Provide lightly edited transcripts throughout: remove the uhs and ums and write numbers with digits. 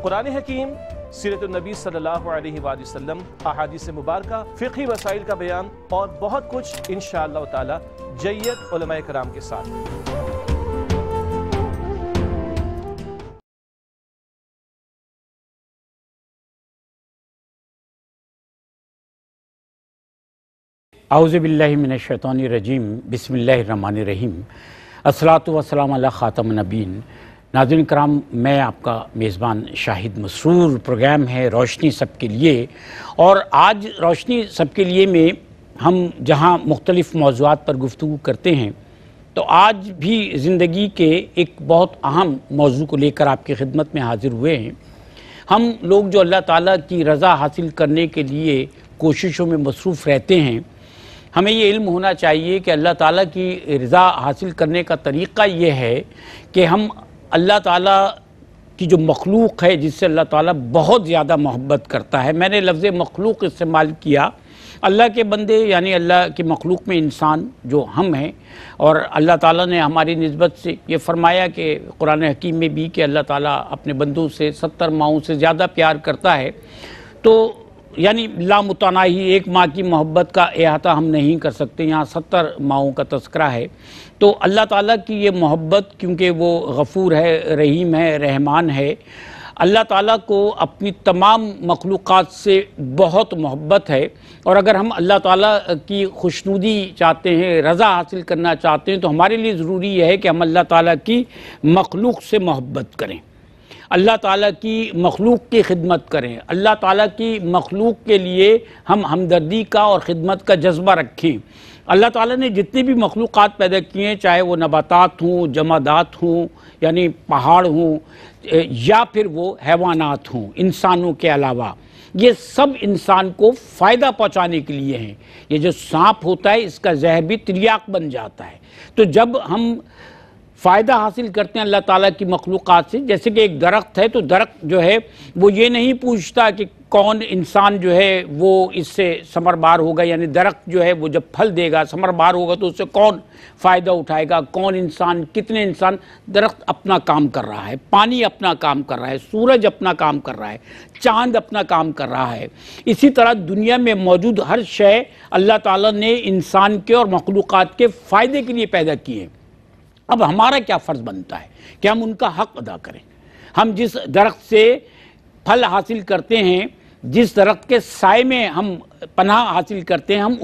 قرآن حکیم، سیرت النبی صلی اللہ علیہ وآلہ وسلم، احادیث مبارکہ، فقہی مسائل کا بیان اور بہت کچھ انشاءاللہ تعالی جید علماء کرام کے ساتھ۔ اعوذ باللہ من الشیطان الرجیم، بسم اللہ الرحمن الرحیم، الصلاۃ والسلام علی خاتم النبیین۔ ناظرین کرام، میں آپ کا میزبان شاہد مسرور، پروگرام ہے روشنی سب کے لیے، اور آج روشنی سب کے لیے میں ہم جہاں مختلف موضوعات پر گفتگو کرتے ہیں، تو آج بھی زندگی کے ایک بہت اہم موضوع کو لے کر آپ کی خدمت میں حاضر ہوئے ہیں۔ ہم لوگ جو اللہ تعالیٰ کی رضا حاصل کرنے کے لیے کوششوں میں مصروف رہتے ہیں، ہمیں یہ علم ہونا چاہیے کہ اللہ تعالیٰ کی رضا حاصل کرنے کا طریقہ یہ ہے کہ ہم اللہ تعالیٰ کی جو مخلوق ہے، جس سے اللہ تعالیٰ بہت زیادہ محبت کرتا ہے، میں نے لفظ مخلوق استعمال کیا، اللہ کے بندے یعنی اللہ کی مخلوق میں انسان جو ہم ہیں، اور اللہ تعالیٰ نے ہماری نسبت سے یہ فرمایا کہ قرآن حکیم میں بھی کہ اللہ تعالیٰ اپنے بندوں سے 70 ماؤں سے زیادہ پیار کرتا ہے، تو یعنی لامتناہی ایک ماں کی محبت کا احاطہ ہم نہیں کر سکتے، یہاں 70 ماؤں کا تذکرہ ہے۔ تو اللہ تعالیٰ کی یہ محبت، کیونکہ وہ غفور ہے، رحیم ہے، رحمان ہے، اللہ تعالیٰ کو اپنی تمام مخلوقات سے بہت محبت ہے، اور اگر ہم اللہ تعالیٰ کی خوشنودی چاہتے ہیں، رضا حاصل کرنا چاہتے ہیں، تو ہمارے لیے ضروری یہ ہے کہ ہم اللہ تعالیٰ کی مخلوق سے محبت کریں، اللہ تعالیٰ کی مخلوق کی خدمت کریں، اللہ تعالیٰ کی مخلوق کے لیے ہم ہمدردی کا اور خدمت کا جذبہ رکھیں۔ اللہ تعالیٰ نے جتنی بھی مخلوقات پیدا کیے ہیں، چاہے وہ نباتات ہوں، جمادات ہوں، یعنی پہاڑ ہوں، یا پھر وہ حیوانات ہوں انسانوں کے علاوہ، یہ سب انسان کو فائدہ پہنچانے کے لیے ہیں۔ یہ جو سانپ ہوتا ہے، اس کا زہر بھی تریاق بن جاتا ہے۔ تو جب ہم فائدہ حاصل کرتے ہیں اللہ تعالیٰ کی مخلوقات سے، جیسے کہ ایک درخت ہے، تو درخت جو ہے وہ یہ نہیں پوچھتا کہ کون انسان جو ہے وہ اس سے ثمربار ہوگا، یعنی درخت جو ہے وہ جب پھل دے گا، ثمربار ہوگا، تو اس سے کون فائدہ اٹھائے گا، کون انسان، کتنے انسان۔ درخت اپنا کام کر رہا ہے، پانی اپنا کام کر رہا ہے، سورج اپنا کام کر رہا ہے، چاند اپنا کام کر رہا ہے۔ اسی طرح دنیا میں موجود ہر شے اللہ تعالیٰ نے انسان کے اور مخلوقات کے فائدے کے لیے پیدا کی ہے۔ اب ہمارا کیا فرض بنتا ہے کہ ہم ان کا حق ادا کریں۔ ہم جس درخت سے پھل حاصل کرتے ہیں، جس درخت کے سائے میں ہم پناہ حاصل کرتے ہیں، ہم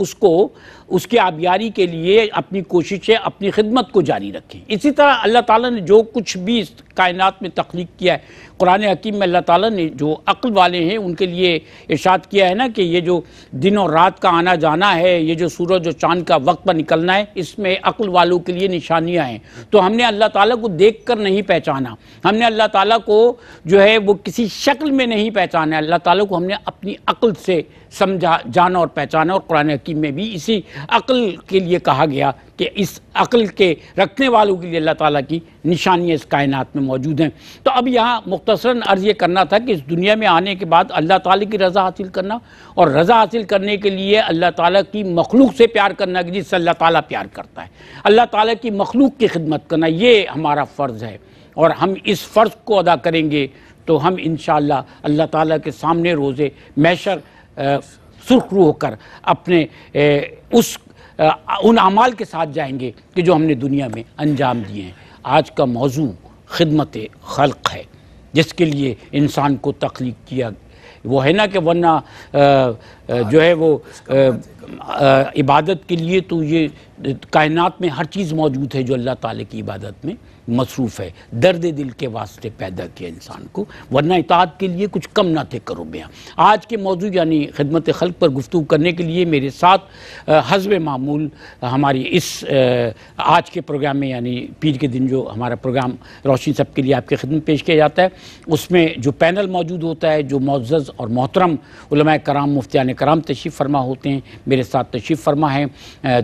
اس کی آبیاری کے لیے اپنی کوششیں، اپنی خدمت کو جاری رکھیں۔ اسی طرح اللہ تعالیٰ نے جو کچھ بھی اس کائنات میں تخلیق کیا ہے، قرآن حکیم میں اللہ تعالیٰ نے جو عقل والے ہیں ان کے لیے ارشاد کیا ہے نا کہ یہ جو دن اور رات کا آنا جانا ہے، یہ جو سورج اور چاند کا وقت پر نکلنا ہے، اس میں عقل والوں کے لیے نشانیاں ہیں۔ تو ہم نے اللہ تعالیٰ کو دیکھ کر نہیں پہچانا، ہم نے اللہ تعالیٰ کو جو ہے وہ کسی شکل میں نہیں پہچانا، اللہ تعالیٰ کو ہم نے اپنی عقل سے سمجھا، جانا اور پہچانا، اور قرآن حکیم میں بھی اسی عقل کے لیے کہا گیا کہ اس عقل کے رکھنے والوں کے لیے اللہ تعالیٰ کی نشانیاں اس کائنات میں موجود ہیں۔ تو اب یہاں مختصراً عرض یہ کرنا تھا کہ اس دنیا میں آنے کے بعد اللہ تعالیٰ کی رضا حاصل کرنا، اور رضا حاصل کرنے کے لیے اللہ تعالیٰ کی مخلوق سے پیار کرنا، جس سے اللہ تعالیٰ پیار کرتا ہے، اللہ تعالیٰ کی مخلوق کی خدمت کرنا، یہ ہمارا فرض ہے۔ اور ہم اس فرض کو ادا کریں گے تو ہم انشاءاللہ اللہ تعالیٰ کے سامنے روز محشر سرخ رو ہو کر اپنے ان اعمال کے ساتھ جائیں گے کہ جو ہم نے دنیا میں انجام دیے ہیں۔ آج کا موضوع خدمت خلق ہے، جس کے لیے انسان کو تخلیق کیا، وہ ہے نا کہ ورنہ جو ہے وہ عبادت کے لیے تو یہ کائنات میں ہر چیز موجود ہے جو اللہ تعالیٰ کی عبادت میں مصروف ہے۔ درد دل کے واسطے پیدا کیا انسان کو، ورنہ اطاعت کے لیے کچھ کم نہ تھے کرو بیاں۔ آج کے موضوع یعنی خدمت خلق پر گفتگو کرنے کے لیے میرے ساتھ حسب معمول ہماری اس آج کے پروگرام میں، یعنی پیر کے دن جو ہمارا پروگرام روشنی سب کے لیے آپ کی خدمت پیش کیا جاتا ہے، اس میں جو پینل موجود ہوتا ہے، جو معزز اور محترم علماء کرام، مفتیان کرام تشریف فرما ہوتے ہیں، میرے ساتھ تشریف فرما ہیں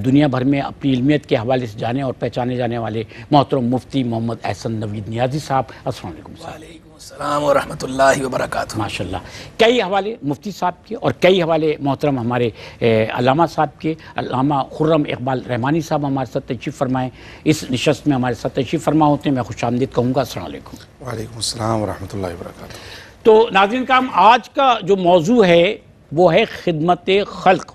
دنیا بھر میں اپنی علمیت کے حوالے سے جانے اور پہچانے جانے والے محترم مفتی محمد احسن نوید نیازی صاحب۔ السلام علیکم۔ وعلیکم السلام ورحمۃ اللہ وبرکاتہ۔ ماشاءاللہ، کئی حوالے مفتی صاحب کے اور کئی حوالے محترم ہمارے علامہ صاحب کے، علامہ خرم اقبال رحمانی صاحب ہمارے ساتھ تشریف فرمائیں، اس نشست میں ہمارے ساتھ تشریف فرما ہوتے ہیں، میں خوش آمدید کہوں گا۔ السلام علیکم۔ وعلیکم السلام ورحمۃ اللہ وبرکاتہ۔ تو ناظرین کرام، آج کا جو موضوع ہے وہ ہے خدمت خلق،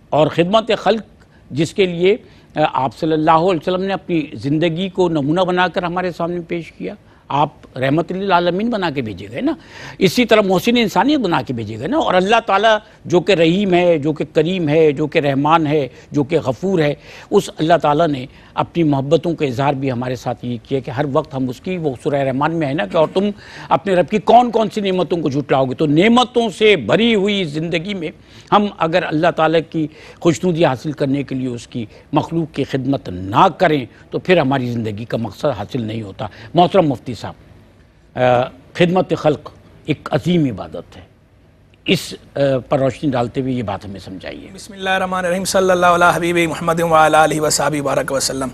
اور خدمت خلق جس کے لیے آپ صلی اللہ علیہ وسلم نے اپنی زندگی کو نمونہ بنا کر ہمارے سامنے پیش کیا۔ آپ رحمت للعالمین بنا کے بھیجے گئے نا، اسی طرح محسن انسانیت بنا کے بھیجے گئے نا، اور اللہ تعالیٰ جو کہ رحیم ہے، جو کہ کریم ہے، جو کہ رحمان ہے، جو کہ غفور ہے، اس اللہ تعالیٰ نے اپنی محبتوں کا اظہار بھی ہمارے ساتھ یہ کیا کہ ہر وقت ہم اس کی، وہ سورہ رحمان میں ہے نا کہ اور تم اپنے رب کی کون کون سی نعمتوں کو جھٹلاؤ گے۔ تو نعمتوں سے بھری ہوئی زندگی میں ہم اگر اللہ تعالیٰ کی خوشنودی حاصل کرنے کے لیے اس کی مخلوق کی خدمت نہ کریں تو پھر ہماری زندگی کا مقصد حاصل نہیں ہوتا۔ محترم مفتی صاحب، خدمت خلق ایک عظیم عبادت ہے، اس پر روشنی ڈالتے ہوئے یہ بات ہمیں سمجھائیے۔ بسم اللہ الرحمن الرحیم، صلی اللہ علیہ حبیب محمد وعلی آلہ وصحبہ بارک وسلم۔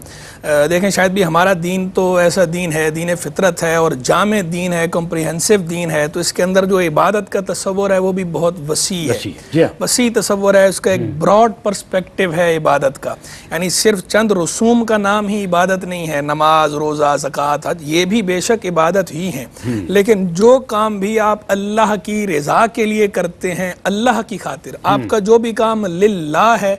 دیکھیں شاید بھی ہمارا دین تو ایسا دین ہے، دین فطرت ہے اور جامع دین ہے، کمپریہنسو دین ہے، تو اس کے اندر جو عبادت کا تصور ہے وہ بھی بہت وسیع ہے، وسیع تصور ہے، اس کا ایک براڈ پرسپیکٹیو ہے عبادت کا، یعنی صرف چند رسوم کا نام ہی عبادت نہیں ہے، نماز، روزہ، زکوٰۃ، حج، یہ بھی بے شک عبادت ہی ہیں، لیکن جو کام بھی آپ اللہ کی رضا کے لیے کرتے ہیں، اللہ کی خاطر، آپ کا جو بھی کام للہ ہے،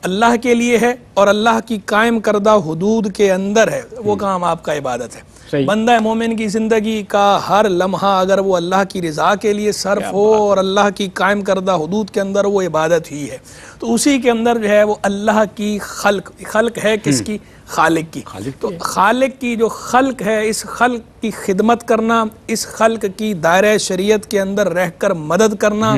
اللہ کے لیے ہے اور اللہ کی قائم کردہ حدود کے اندر ہے، وہ کام آپ کا عبادت ہے۔ بندہ مومن کی زندگی کا ہر لمحہ اگر وہ اللہ کی رضا کے لیے صرف ہو اور اللہ کی قائم کردہ حدود کے اندر، وہ عبادت ہی ہے۔ تو اسی کے اندر جو ہے وہ اللہ کی خلق ہے، کس کی؟ خالق کی۔ تو خالق کی جو خلق ہے، اس خلق کی خدمت کرنا، اس خلق کی دائرہ شریعت کے اندر رہ کر مدد کرنا،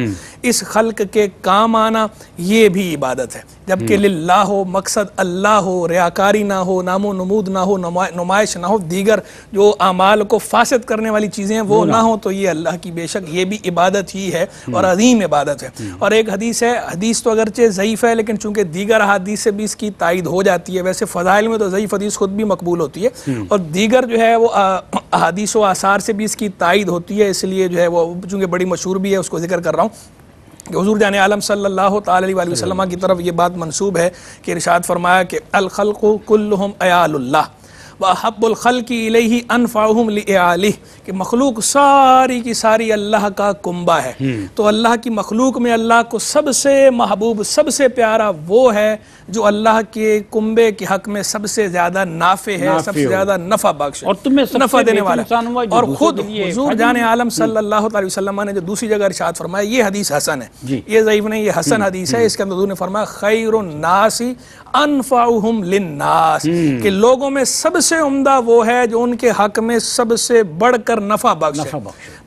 اس خلق کے کام آنا، یہ بھی عبادت ہے۔ جبکہ للہ ہو، مقصد اللہ ہو، ریاکاری نہ ہو، نام و نمود نہ ہو، نمائش نہ ہو، دیگر جو اعمال کو فاسد کرنے والی چیزیں ہیں وہ نہ ہو، تو یہ اللہ کی بے شک یہ بھی عبادت ہی ہے اور عظیم عبادت ہے۔ اور ایک حدیث ہے، حدیث تو اگرچہ ضعیف ہے لیکن چونکہ دیگر احادیث سے بھی اس کی تائید ہو جاتی ہے، ویسے فضائل میں تو ضعیف حدیث خود بھی مقبول ہوتی ہے اور دیگر جو ہے وہ احادیث و آثار سے بھی اس کی تائید ہوتی ہے، اس لیے جو ہے وہ چونکہ بڑی مشہور بھی ہے اس کو ذکر کر رہا ہوں کہ حضور جان عالم صلی اللہ تعالی علیہ وسلم کی طرف یہ بات منسوب ہے کہ ارشاد فرمایا کہ الخلق کلہم عیال اللہ وَأَحَبُّ الْخَلْقِ إِلَيْهِ أَنْفَعُهُمْ لِإِعَالِهِ، کہ مخلوق ساری کی ساری اللہ کا کنبہ ہے، تو اللہ کی مخلوق میں اللہ کو سب سے محبوب، سب سے پیارا وہ ہے جو اللہ کے کنبے کے حق میں سب سے زیادہ نافع ہے، سب سے زیادہ نفع بخش ہے، نفع دینے والا ہے۔ اور خود حضور جان عالم صلی اللہ علیہ وسلم نے جو دوسری جگہ ارشاد فرمایا، یہ حدیث حسن ہے، یہ ضعیف نہیں، یہ حسن حدیث ہے، اس کے اندر حضور نے فرمایا خیر الناس انفعہم للناس، کہ لوگوں میں سب سے عمدہ وہ ہے جو ان کے حق میں سب سے بڑھ کر نفع بخش ہے۔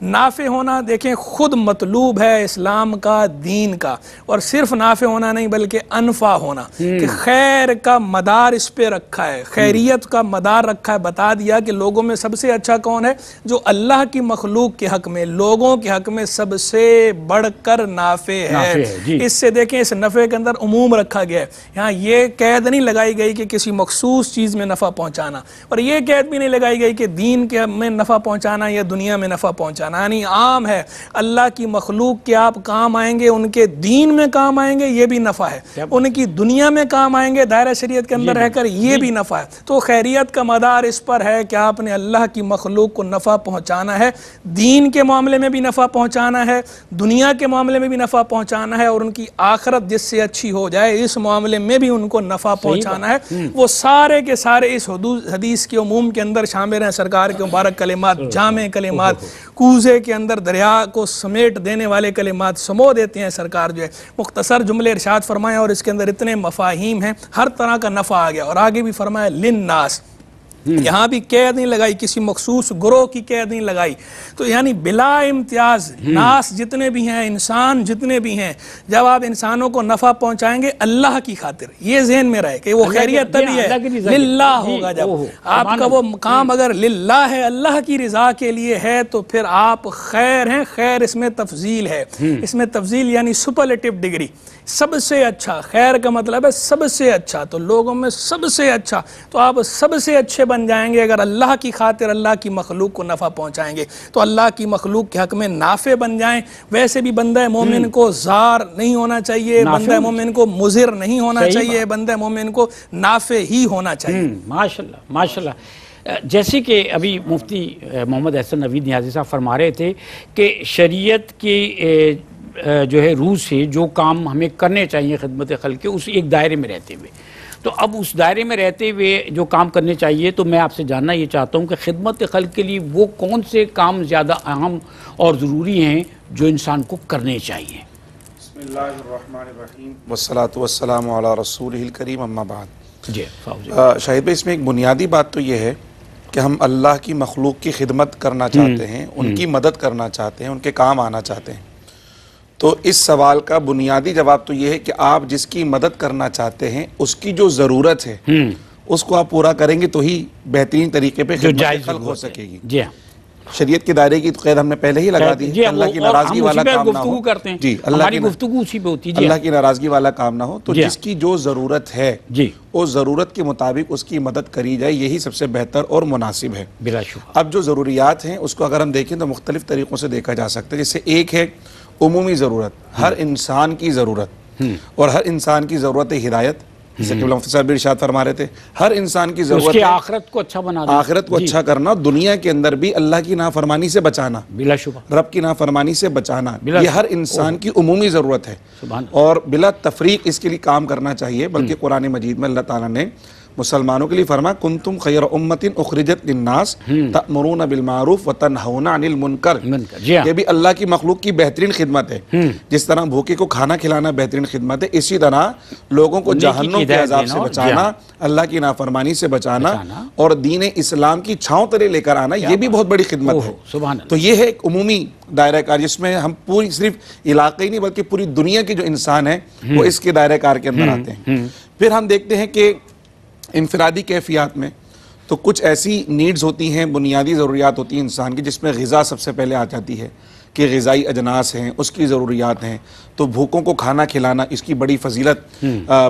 نافع ہونا دیکھیں خود مطلوب ہے اسلام کا، دین کا، اور صرف نافع ہونا نہیں بلکہ انفع ہونا، کہ خیر کا مدار اس پہ رکھا ہے، خیریت کا مدار رکھا ہے، بتا دیا کہ لوگوں میں سب سے اچھا کون ہے؟ جو اللہ کی مخلوق کے حق میں، لوگوں کے حق میں سب سے بڑھ کر نافع ہے۔ اس سے دیکھیں اس نفع کے اندر عموم رکھا گیا ہے، یہاں یہ قید نہیں لگائی گئی کہ کسی مخصوص چیز میں نفع پہنچانا، اور یہ قید بھی نہیں لگائی گئی کہ دین کے میں نفع پہنچانا یا دنیا میں نفع پہنچانا، یعنی عام ہے، اللہ کی مخلوق کے آپ کام آئیں گے، ان کے دین میں کام آئیں گے، یہ بھی نفع ہے، ان کی دنیا میں کام آئیں گے دائرہ شریعت کے اندر رہ کر، یہ بھی نفع ہے۔ تو خیریت کا مدار اس پر ہے کہ آپ نے اللہ کی مخلوق کو نفع پہنچانا ہے، دین کے معاملے میں بھی نفع پہنچانا ہے، دنیا کے معاملے میں بھی نفع پہنچانا ہے، اور ان کی آخرت جس سے اچھی ہو جائے اس معاملے میں بھی ان کو نفع پہنچانا ہے۔ وہ سارے کے سارے اس حدیث کے عموم کے اندر شامل ہیں، سرکار کے مبارک کلمات، جامع کلمات، کوزے کے اندر دریا کو سمیٹ دینے والے کلمات سمو دیتے ہیں سرکار، جو ہے مختصر جملے ارشاد فرمائے اور اس کے اندر اتنے مفاہیم ہیں، ہر طرح کا نفع آ گیا، اور آگے بھی فرمایا للناس، یہاں بھی قید نہیں لگائی، کسی مخصوص گروہ کی قید نہیں لگائی، تو یعنی بلا امتیاز ناس جتنے بھی ہیں، انسان جتنے بھی ہیں، جب آپ انسانوں کو نفع پہنچائیں گے اللہ کی خاطر، یہ ذہن میں رہے کہ وہ خیریت تبھی ہے للہ ہوگا، جب آپ کا وہ کام اگر للہ ہے، اللہ کی رضا کے لیے ہے، تو پھر آپ خیر ہیں، خیر اس میں تفضیل ہے، اس میں تفضیل یعنی سپرلیٹو ڈگری، سب سے اچھا، خیر کا مطلب ہے سب سے اچھا، تو لوگوں میں سب سے اچھا، تو آپ سب سے اچھے بن جائیں گے اگر اللہ کی خاطر اللہ کی مخلوق کو نفع پہنچائیں گے، تو اللہ کی مخلوق کے حق میں نافع بن جائیں۔ ویسے بھی بندہ مومن کو زار نہیں ہونا چاہیے، بندہ مومن کو مضر نہیں ہونا چاہیے، بندہ مومن کو نافع ہی ہونا چاہیے۔ ماشاءاللہ ماشاءاللہ۔ جیسے کہ ابھی مفتی محمد احسن نوید نیازی صاحب فرما رہے تھے کہ شریعت کی جو ہے روح سے جو کام ہمیں کرنے چاہیے خدمت خلق کے، اس ایک دائرے میں رہتے ہوئے، تو اب اس دائرے میں رہتے ہوئے جو کام کرنے چاہیے، تو میں آپ سے جاننا یہ چاہتا ہوں کہ خدمت خلق کے لیے وہ کون سے کام زیادہ اہم اور ضروری ہیں جو انسان کو کرنے چاہیے؟ بسم اللہ الرحمن الرحیم والصلاة والسلام علی رسولہ الکریم، اما بعد۔ جی شاہد بھائی، اس میں ایک بنیادی بات تو یہ ہے کہ ہم اللہ کی مخلوق کی خدمت کرنا چاہتے ہیں، ان کی مدد کرنا چاہتے ہیں، ان کے کام آنا چاہتے ہیں۔ تو اس سوال کا بنیادی جواب تو یہ ہے کہ آپ جس کی مدد کرنا چاہتے ہیں اس کی جو ضرورت ہے اس کو آپ پورا کریں گے تو ہی بہترین طریقے پہ خدمت خلق ہو سکے گی۔ جی ہاں، شریعت کے دائرے کی قید ہم نے پہلے ہی لگا دی ہے، اللہ کی ناراضگی والا کام نہ ہو۔ جی، ہماری گفتگو اسی پہ ہوتی ہے، اللہ کی ناراضگی والا کام نہ ہو، تو جس کی جو ضرورت ہے جی اس ضرورت کے مطابق اس کی مدد کری جائے، یہی سب سے بہتر اور مناسب ہے۔ بلا شبہ۔ اب جو ضروریات ہیں اس کو اگر ہم دیکھیں تو مختلف طریقوں سے دیکھا جا سکتا ہے، جیسے ایک ہے عمومی ضرورت، ہر انسان کی ضرورت، اور ہر انسان کی ضرورت ہے ہدایت، جیسے قبلہ مفتی صاحب بھی ارشاد فرما رہے تھے، ہر انسان کی ضرورت ہے آخرت کو اچھا بنا دینا، آخرت کو اچھا کرنا، دنیا کے اندر بھی اللہ کی نافرمانی سے بچانا، بلا شبہ رب کی نافرمانی سے بچانا، یہ ہر انسان کی عمومی ضرورت ہے، اور بلا تفریق اس کے لیے کام کرنا چاہیے۔ بلکہ قرآن مجید میں اللہ تعالیٰ نے مسلمانوں کے لیے فرمایا کنتم خیر امت اخرجت للناس تأمرون بالمعروف وتنہون عن المنکر۔ یہ بھی اللہ کی مخلوق کی بہترین خدمت ہے، جس طرح بھوکے کو کھانا کھلانا بہترین خدمت ہے، اسی طرح لوگوں کو جہنم کے عذاب سے بچانا، اللہ کی نافرمانی سے بچانا اور دین اسلام کی چھاؤں تلے لے کر آنا، یہ بھی بہت بڑی خدمت ہے۔ تو یہ ہے ایک عمومی دائرہ کار جس میں ہم پوری صرف علاقے ہی نہیں بلکہ پوری دنیا کے جو انسان ہیں وہ اس کے دائرہ کار کے اندر آتے ہیں۔ پھر ہم دیکھتے ہیں کہ انفرادی کیفیات میں تو کچھ ایسی نیڈز ہوتی ہیں، بنیادی ضروریات ہوتی ہیں انسان کی، جس میں غذا سب سے پہلے آ جاتی ہے کہ غذائی اجناس ہیں، اس کی ضروریات ہیں، تو بھوکوں کو کھانا کھلانا اس کی بڑی فضیلت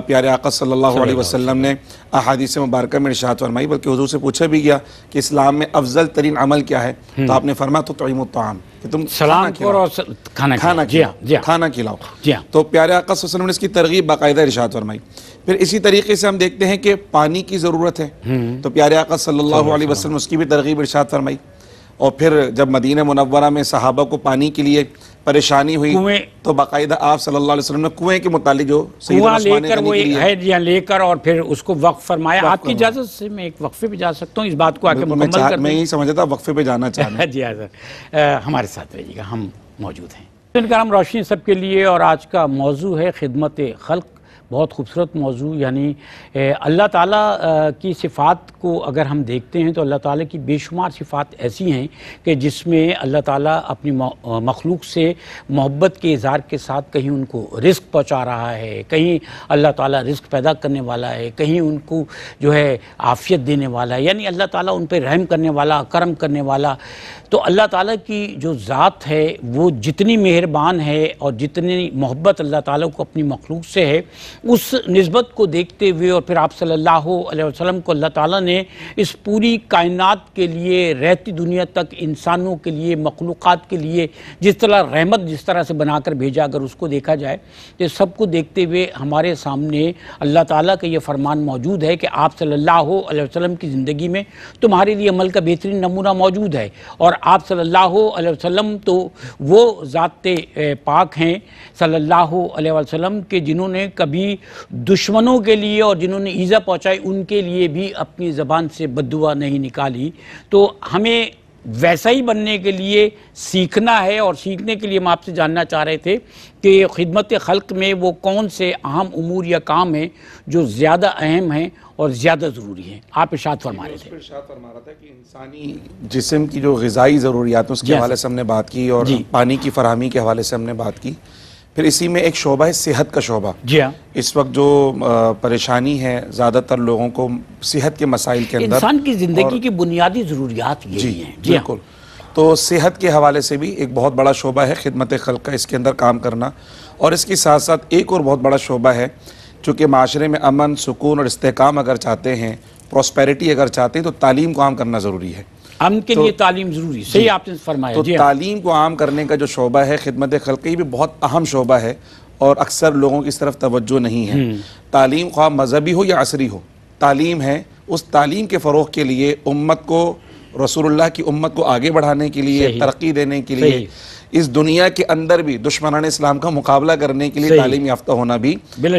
پیارے آقا صلی اللہ علیہ وسلم نے احادیث مبارکہ میں ارشاد فرمائی۔ بلکہ حضور سے پوچھا بھی گیا کہ اسلام میں افضل ترین عمل کیا ہے، تو آپ نے فرمایا تطعیم الطعام، کہ تم کھانا کھلاؤ۔ تو پیارے آقا صلی اللہ علیہ وسلم نے اس کی ترغیب باقاعدہ ارشاد فرمائی۔ پھر اسی طریقے سے ہم دیکھتے ہیں کہ پانی کی ضرورت ہے، تو پیارے آقا صلی اللہ علیہ وسلم اس کی بھی ترغیب ارشاد فرمائی۔ اور پھر جب مدینہ منورہ میں صحابہ کو پانی کے لیے پریشانی ہوئی تو باقاعدہ آپ صلی اللہ علیہ وسلم نے کنویں کے متعلق جو کنواں لے کر وہ ہے لے کر اور پھر اس کو وقف فرمایا۔ آپ کی اجازت سے میں ایک وقفے پہ جا سکتا ہوں، اس بات کو آگے مکمل کر دیں۔ میں یہی سمجھا تھا وقفے پہ جانا چاہنا۔ جی حضرت، ہمارے ساتھ رہیے گا، ہم موجود ہیں۔ کرام روشنی سب کے لیے، اور آج کا موضوع ہے خدمت خلق۔ بہت خوبصورت موضوع، یعنی اللہ تعالیٰ کی صفات کو اگر ہم دیکھتے ہیں تو اللہ تعالیٰ کی بے شمار صفات ایسی ہیں کہ جس میں اللہ تعالیٰ اپنی مخلوق سے محبت کے اظہار کے ساتھ کہیں ان کو رزق پہنچا رہا ہے، کہیں اللہ تعالیٰ رزق پیدا کرنے والا ہے، کہیں ان کو جو ہے عافیت دینے والا ہے، یعنی اللہ تعالیٰ ان پہ رحم کرنے والا، کرم کرنے والا۔ تو اللہ تعالیٰ کی جو ذات ہے وہ جتنی مہربان ہے اور جتنی محبت اللہ تعالیٰ کو اپنی مخلوق سے ہے، اس نسبت کو دیکھتے ہوئے اور پھر آپ صلی اللہ علیہ وسلم کو اللہ تعالیٰ نے اس پوری کائنات کے لیے، رہتی دنیا تک انسانوں کے لیے، مخلوقات کے لیے جس طرح رحمت جس طرح سے بنا کر بھیجا، اگر اس کو دیکھا جائے تو سب کو دیکھتے ہوئے ہمارے سامنے اللہ تعالیٰ کا یہ فرمان موجود ہے کہ آپ صلی اللہ علیہ وسلم کی زندگی میں تمہارے لیے عمل کا بہترین نمونہ موجود ہے، اور آپ صلی اللہ علیہ وسلم تو وہ ذات پاک ہیں صلی اللہ علیہ وسلم کہ جنہوں نے کبھی دشمنوں کے لیے اور جنہوں نے ایذا پہنچائی ان کے لیے بھی اپنی زبان سے بد دعا نہیں نکالی۔ تو ہمیں ویسا ہی بننے کے لیے سیکھنا ہے، اور سیکھنے کے لیے ہم آپ سے جاننا چاہ رہے تھے کہ خدمت خلق میں وہ کون سے اہم امور یا کام ہیں جو زیادہ اہم ہیں اور زیادہ ضروری ہیں۔ آپ ارشاد فرما رہے تھے۔ ارشاد فرما رہا تھا کہ انسانی جسم کی جو غذائی ضروریات ہیں اس کے حوالے سے ہم نے بات کی، اور پانی کی فراہمی کے حوالے سے ہم نے بات کی۔ پھر اسی میں ایک شعبہ ہے صحت کا شعبہ۔ جی ہاں، اس وقت جو پریشانی ہے زیادہ تر لوگوں کو صحت کے مسائل کے اندر، انسان کی زندگی کی بنیادی ضروریات یہی ہیں۔ جی بالکل، تو صحت کے حوالے سے بھی ایک بہت بڑا شعبہ ہے خدمت خلق کا، اس کے اندر کام کرنا۔ اور اس کے ساتھ ساتھ ایک اور بہت بڑا شعبہ ہے، چونکہ معاشرے میں امن، سکون اور استحکام اگر چاہتے ہیں، پراسپیرٹی اگر چاہتے ہیں، تو تعلیم کو عام کرنا ضروری ہے۔ امن کے لیے تعلیم ضروری، صحیح آپ نے فرمایا۔ تو تعلیم کو عام کرنے کا جو شعبہ ہے خدمت خلق، یہ بھی بہت اہم شعبہ ہے اور اکثر لوگوں کی اس طرف توجہ نہیں ہے۔ تعلیم خواہ مذہبی ہو یا عصری ہو، تعلیم ہے اس تعلیم کے فروغ کے لیے امت کو، رسول اللہ کی امت کو آگے بڑھانے کے لیے، ترقی دینے کے لیے، اس دنیا کے اندر بھی دشمنان اسلام کا مقابلہ کرنے کے لیے تعلیم یافتہ ہونا بھی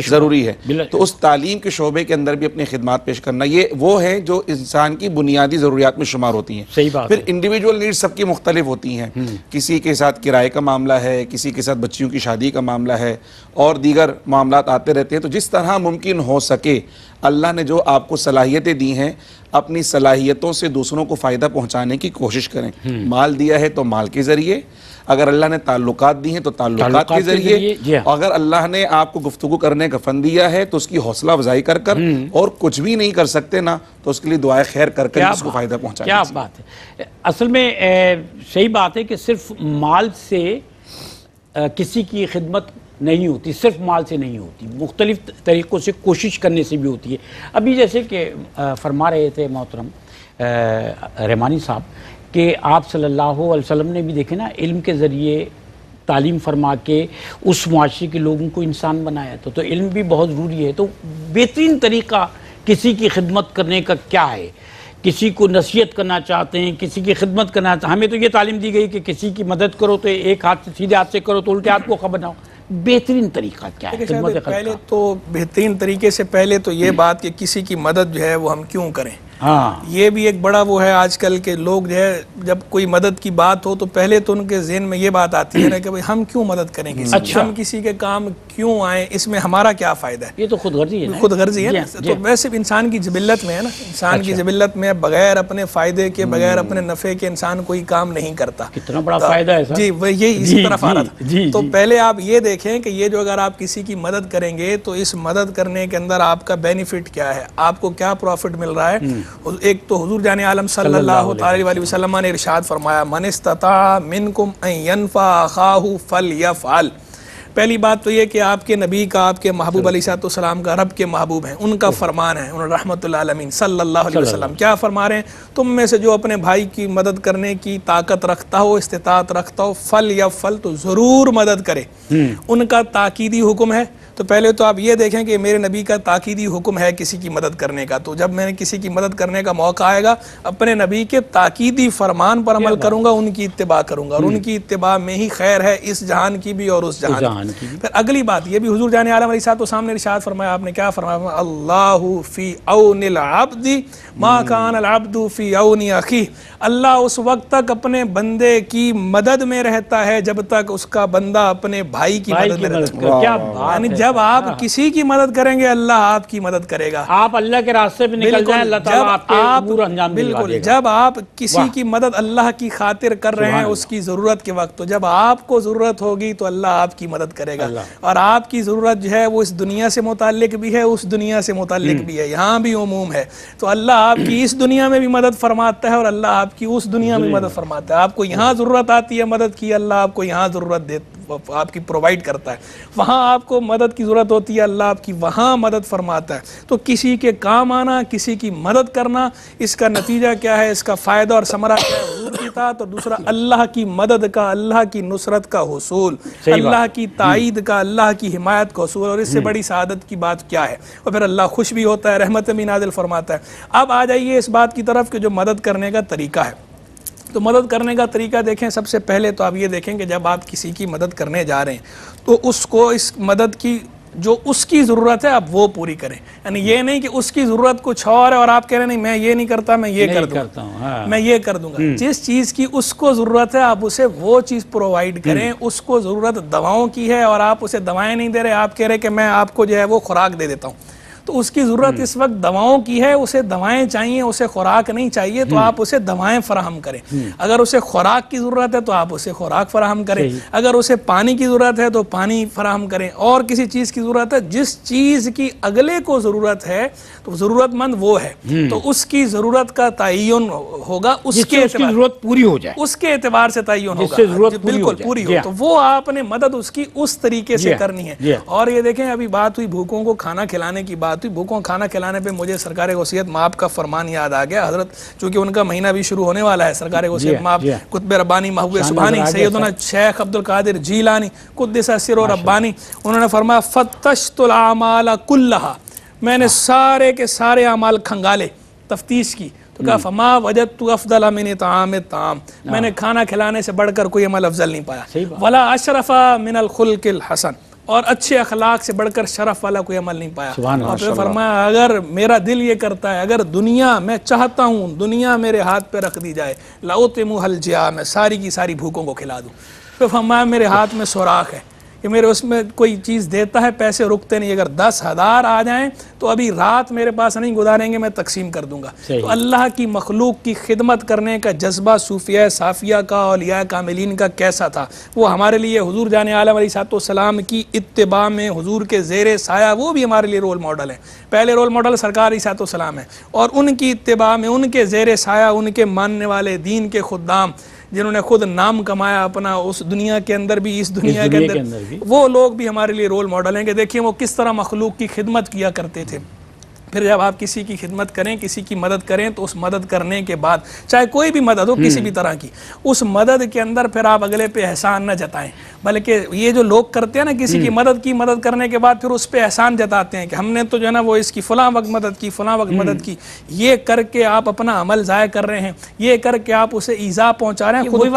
ضروری ہے۔ تو اس تعلیم کے شعبے کے اندر بھی اپنی خدمات پیش کرنا، یہ وہ ہیں جو انسان کی بنیادی ضروریات میں شمار ہوتی ہیں۔ پھر انڈیویجول نیڈ سب کی مختلف ہوتی ہیں، کسی کے ساتھ کرائے کا معاملہ ہے، کسی کے ساتھ بچیوں کی شادی کا معاملہ ہے، اور دیگر معاملات آتے رہتے ہیں۔ تو جس طرح ممکن ہو سکے اللہ نے جو آپ کو صلاحیتیں دی ہیں، اپنی صلاحیتوں سے دوسروں کو فائدہ پہنچانے کی کوشش کریں۔ مال دیا ہے تو مال کے ذریعے، اگر اللہ نے تعلقات دی ہیں تو تعلقات کے ذریعے، اگر اللہ نے آپ کو گفتگو کرنے کا فن دیا ہے تو اس کی حوصلہ افزائی کر کر، اور کچھ بھی نہیں کر سکتے نا تو اس کے لیے دعائے خیر کر کر اس کو فائدہ پہنچانا۔ کیا بات ہے! اصل میں صحیح بات ہے کہ صرف مال سے کسی کی خدمت نہیں ہوتی، صرف مال سے نہیں ہوتی، مختلف طریقوں سے کوشش کرنے سے بھی ہوتی ہے۔ ابھی جیسے کہ فرما رہے تھے محترم رحمانی صاحب کہ آپ صلی اللہ علیہ وسلم نے بھی دیکھے نا، علم کے ذریعے تعلیم فرما کے اس معاشرے کے لوگوں کو انسان بنایا تو علم بھی بہت ضروری ہے۔ تو بہترین طریقہ کسی کی خدمت کرنے کا کیا ہے؟ کسی کو نصیحت کرنا چاہتے ہیں، کسی کی خدمت کرنا چاہتے ہیں، ہمیں تو یہ تعلیم دی گئی کہ کسی کی مدد کرو تو ایک ہاتھ سے سیدھے ہاتھ سے کرو تو الٹے ہاتھ کو خبر نہ ہو۔ بہترین طریقہ کیا ہے خدمت خلق کا؟ پہلے تو بہترین طریقے سے پہلے تو یہ بات کہ کسی کی مدد جو ہے وہ ہم کیوں کریں، یہ بھی ایک بڑا وہ ہے۔ آج کل کے لوگ جو ہے جب کوئی مدد کی بات ہو تو پہلے تو ان کے ذہن میں یہ بات آتی ہے نا کہ ہم کیوں مدد کریں کسی کی، ہم کسی کے کام کیوں آئیں، اس میں ہمارا کیا فائدہ ہے؟ یہ تو خود غرضی ہے، خود غرضی ہے نا۔ تو ویسے انسان کی جبلت میں ہے نا، انسان کی جبلت میں بغیر اپنے فائدے کے، بغیر اپنے نفع کے انسان کوئی کام نہیں کرتا۔ کتنا بڑا فائدہ ہے جی، وہ یہی اسی طرف آ رہا تھا۔ تو پہلے آپ یہ دیکھیں کہ یہ جو اگر آپ کسی کی مدد کریں گے تو اس مدد کرنے کے اندر آپ کا بینیفٹ کیا ہے، آپ کو کیا پروفٹ مل رہا ہے۔ ایک تو حضور جان عالم صلی اللہ علیہ وسلم نے ارشاد فرمایا من استطاع منکم ان ينفع اخاہ فلیفعل۔ پہلی بات تو یہ کہ آپ کے نبی کا، آپ کے محبوب علیہ السلام کا، رب کے محبوب ہیں، ان کا فرمان ہے، انہوں رحمت اللہ عالمین صلی اللہ علیہ وسلم کیا فرما رہے ہیں؟ تم میں سے جو اپنے بھائی کی مدد کرنے کی طاقت رکھتا ہو، استطاعت رکھتا ہو، فلیفعل، تو ضرور مدد کرے۔ ان کا تاکیدی حکم ہے۔ تو پہلے تو آپ یہ دیکھیں کہ میرے نبی کا تاکیدی حکم ہے کسی کی مدد کرنے کا، تو جب میں نے کسی کی مدد کرنے کا موقع آئے گا اپنے نبی کے تاکیدی فرمان پر عمل کروں گا، ان کی اتباع کروں گا، اور ان کی اتباع میں ہی خیر ہے، اس جہان کی بھی اور اس جہان کی۔ پھر اگلی بات یہ بھی حضور جان عالم علیہ السلام نے ارشاد فرمایا، آپ نے کیا فرمایا؟ اللہ فی عون العبد ما کان العبد فی عون اخیہ۔ اللہ اس وقت تک اپنے بندے کی مدد میں رہتا ہے جب تک اس کا بندہ اپنے بھائی کی مدد میں رہتا ہے۔ یعنی جب آپ کسی کی مدد کریں گے اللہ آپ کی مدد کرے گا۔ آپ اللہ کے راستے پہ نکل جائیں، اللہ تعالیٰ آپ کے امور انجام دلوا دے گا۔ جب آپ کسی کی مدد اللہ کی خاطر کر رہے ہیں اس کی ضرورت کے وقت، تو جب آپ کو ضرورت ہوگی تو اللہ آپ کی مدد کرے گا۔ اور آپ کی ضرورت جو ہے وہ اس دنیا سے متعلق بھی ہے، اس دنیا سے متعلق بھی ہے، یہاں بھی عموم ہے۔ تو اللہ آپ کی اس دنیا میں بھی مدد فرماتا ہے اور اللہ آپ کی اس دنیا میں مدد فرماتا ہے۔ آپ کو یہاں ضرورت آتی ہے مدد کی، اللہ آپ کو یہاں ضرورت آپ کی پرووائڈ کرتا ہے۔ وہاں آپ کو مدد کی ضرورت ہوتی ہے، اللہ آپ کی وہاں مدد فرماتا ہے۔ تو کسی کے کام آنا، کسی کی مدد کرنا، اس کا نتیجہ کیا ہے، اس کا فائدہ اور ثمرہ کیا ہے؟ حضور کی اطاعت، اور دوسرا اللہ کی مدد کا، اللہ کی نصرت کا حصول، اللہ کی تائید کا، اللہ کی حمایت کا حصول، اور اس سے بڑی سعادت کی بات کیا ہے؟ اور پھر اللہ خوش بھی ہوتا ہے، رحمت بھی نازل فرماتا ہے۔ اب آ جائیے اس بات کی طرف کہ جو مدد کرنے کا طریقہ ہے۔ تو مدد کرنے کا طریقہ دیکھیں، سب سے پہلے تو آپ یہ دیکھیں کہ جب آپ کسی کی مدد کرنے جا رہے ہیں تو اس کو اس مدد کی جو اس کی ضرورت ہے آپ وہ پوری کریں۔ یعنی یہ نہیں کہ اس کی ضرورت کچھ اور ہے اور آپ کہہ رہے نہیں میں یہ نہیں کرتا، میں یہ کر دوں گا، میں یہ کر دوں گا۔ جس چیز کی اس کو ضرورت ہے آپ اسے وہ چیز پرووائڈ کریں۔ اس کو ضرورت دواؤں کی ہے اور آپ اسے دوائیں نہیں دے رہے، آپ کہہ رہے کہ میں آپ کو جو ہے وہ خوراک دے دیتا ہوں، تو اس کی ضرورت اس وقت دواؤں کی ہے، اسے دوائیں چاہیے، اسے خوراک نہیں چاہیے، تو آپ اسے دوائیں فراہم کریں۔ اگر اسے خوراک کی ضرورت ہے تو آپ اسے خوراک فراہم کریں، اگر اسے پانی کی ضرورت ہے تو پانی فراہم کریں، اور کسی چیز کی ضرورت ہے، جس چیز کی اگلے کو ضرورت ہے تو ضرورت مند وہ ہے، تو اس کی ضرورت کا تعین ہوگا، اس کی ضرورت پوری ہو جائے، اس کے اعتبار سے تعین ہوگا، بالکل پوری ہو، تو وہ آپ نے مدد اس کی اس طریقے سے کرنی ہے۔ اور یہ دیکھیں ابھی بات ہوئی بھوکوں کو کھانا کھلانے کی بات، بھوکوں کھانا کھلانے پہ مجھے سرکار غوثیت مآب کا فرمان یاد آ گیا۔ حضرت چونکہ ان کا مہینہ بھی شروع ہونے والا ہے، سرکار غوثیت مآب قطب ربانی محبوب سبحانی سیدنا شیخ عبد القادر جیلانی قدس سر ربانی، انہوں نے فرمایا فتشت الاعمال کلھا، میں نے سارے کے سارے اعمال کھنگالے، تفتیش کی تو کہا فما وجدت افضل من طعام الطعام، میں نے کھانا کھلانے سے بڑھ کر کوئی عمل افضل نہیں پایا، ولا اشرف من الخلق الحسن، اور اچھے اخلاق سے بڑھ کر شرف والا کوئی عمل نہیں پایا۔ اور پھر فرمایا اگر میرا دل یہ کرتا ہے، اگر دنیا میں چاہتا ہوں دنیا میرے ہاتھ پہ رکھ دی جائے، لأطعمها الجیاع، میں ساری کی ساری بھوکوں کو کھلا دوں۔ پھر فرمایا میرے ہاتھ میں سوراخ ہے کہ میرے اس میں کوئی چیز دیتا ہے، پیسے رکتے نہیں، اگر 10,000 آ جائیں تو ابھی رات میرے پاس نہیں گزاریں گے، میں تقسیم کر دوں گا۔ تو اللہ کی مخلوق کی خدمت کرنے کا جذبہ صوفیہ صافیہ کا، اولیاء کاملین کا کیسا تھا، وہ ہمارے لیے حضور جان عالم علیہ السلام کی اتباع میں حضور کے زیر سایہ وہ بھی ہمارے لیے رول ماڈل ہیں۔ پہلے رول ماڈل سرکار علیہ السلام ہیں، اور ان کی اتباع میں ان کے زیر سایہ ان کے ماننے والے دین کے خدام جنہوں نے خود نام کمایا اپنا اس دنیا کے اندر بھی، اس دنیا کے اندر بھی، وہ لوگ بھی ہمارے لیے رول ماڈل ہیں کہ دیکھیں وہ کس طرح مخلوق کی خدمت کیا کرتے تھے۔ پھر جب آپ کسی کی خدمت کریں، کسی کی مدد کریں، تو اس مدد کرنے کے بعد چاہے کوئی بھی مدد ہو کسی بھی طرح کی، اس مدد کے اندر پھر آپ اگلے پہ احسان نہ جتائیں، بلکہ یہ جو لوگ کرتے ہیں نا کسی کی مدد کرنے کے بعد پھر اس پہ احسان جتاتے ہیں کہ ہم نے تو جو ہے نا وہ اس کی فلاں وقت مدد کی، فلاں وقت مدد کی، یہ کر کے آپ اپنا عمل ضائع کر رہے ہیں، یہ کر کے آپ اسے ایذا پہنچا رہے ہیں۔ خود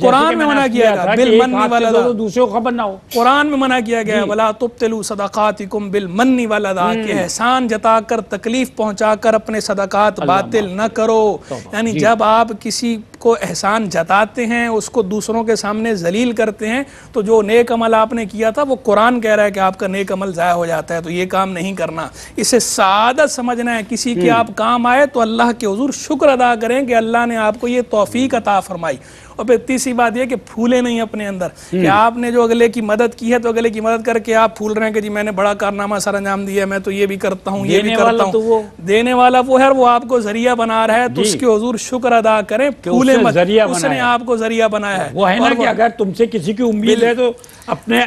قرآن میں منع کیا گیا بالمن والعذا، دوسروں کو خبر نہ ہو، قرآن میں منع کیا گیا ولا تبطلوا صدقاتکم بالمن والعذا، کہ احسان جتا کر تکلیف پہنچا کر اپنے صدقات باطل نہ کرو۔ یعنی جب آپ کسی کو احسان جتاتے ہیں، اس کو دوسروں کے سامنے ذلیل کرتے ہیں، تو جو نیک عمل آپ نے کیا تھا وہ قرآن کہہ رہا ہے کہ آپ کا نیک عمل ضائع ہو جاتا ہے، تو یہ کام نہیں کرنا۔ اسے سعادت سمجھنا ہے، کسی کے آپ کام آئے تو اللہ کے حضور شکر ادا کریں کہ اللہ نے آپ کو یہ توفیق عطا فرمائی۔ اور پھر تیسری بات یہ کہ پھولے نہیں اپنے اندر، کہ آپ نے جو اگلے کی مدد کی ہے تو اگلے کی مدد کر کے آپ پھول رہے ہیں کہ جی میں نے بڑا کارنامہ سر انجام دیا ہے، میں تو یہ بھی کرتا ہوں، یہ بھی کرتا ہوں۔ دینے والا وہ ہے، وہ آپ کو ذریعہ بنا رہا ہے، تو اس کے حضور شکر ادا کریں، پھولے مت، اس نے آپ کو ذریعہ بنایا ہے۔ وہ ہے نا کہ اگر تم سے کسی کی امید ہے تو اپنے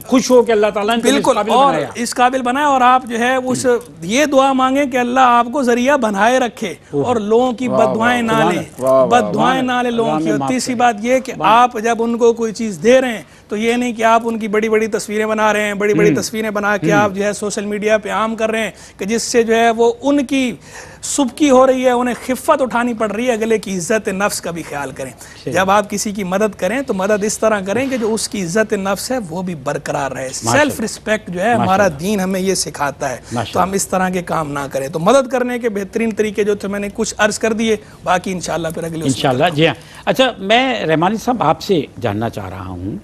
خوش ہو کہ اللہ تعالیٰ نے بالکل اور اس قابل بنایا، اور آپ جو ہے اس یہ دعا مانگیں کہ اللہ آپ کو ذریعہ بنائے رکھے اور لوگوں کی بد دعائیں نہ لیں، بد دعائیں نہ لیں لوگوں کی۔ اور تیسری بات یہ کہ آپ جب ان کو کوئی چیز دے رہے ہیں تو یہ نہیں کہ آپ ان کی بڑی بڑی تصویریں بنا رہے ہیں، بڑی بڑی تصویریں بنا کے آپ جو ہے سوشل میڈیا پہ عام کر رہے ہیں، کہ جس سے جو ہے وہ ان کی سبکی ہو رہی ہے، انہیں خفت اٹھانی پڑ رہی ہے۔ اگلے کی عزت نفس کا بھی خیال کریں، جب آپ کسی کی مدد کریں تو مدد اس طرح کریں کہ جو اس کی عزت نفس ہے وہ بھی برقرار رہے۔ سیلف ریسپیکٹ جو ہے ہمارا دین ہمیں یہ سکھاتا ہے، تو ہم اس طرح کے کام نہ کریں۔ تو مدد کرنے کے بہترین طریقے جو تھے میں نے کچھ عرض کر دیے، باقی انشاءاللہ پھر اگلے انشاءاللہ۔ جی ہاں، اچھا میں رحمانی صاحب آپ سے جاننا چاہ رہا ہوں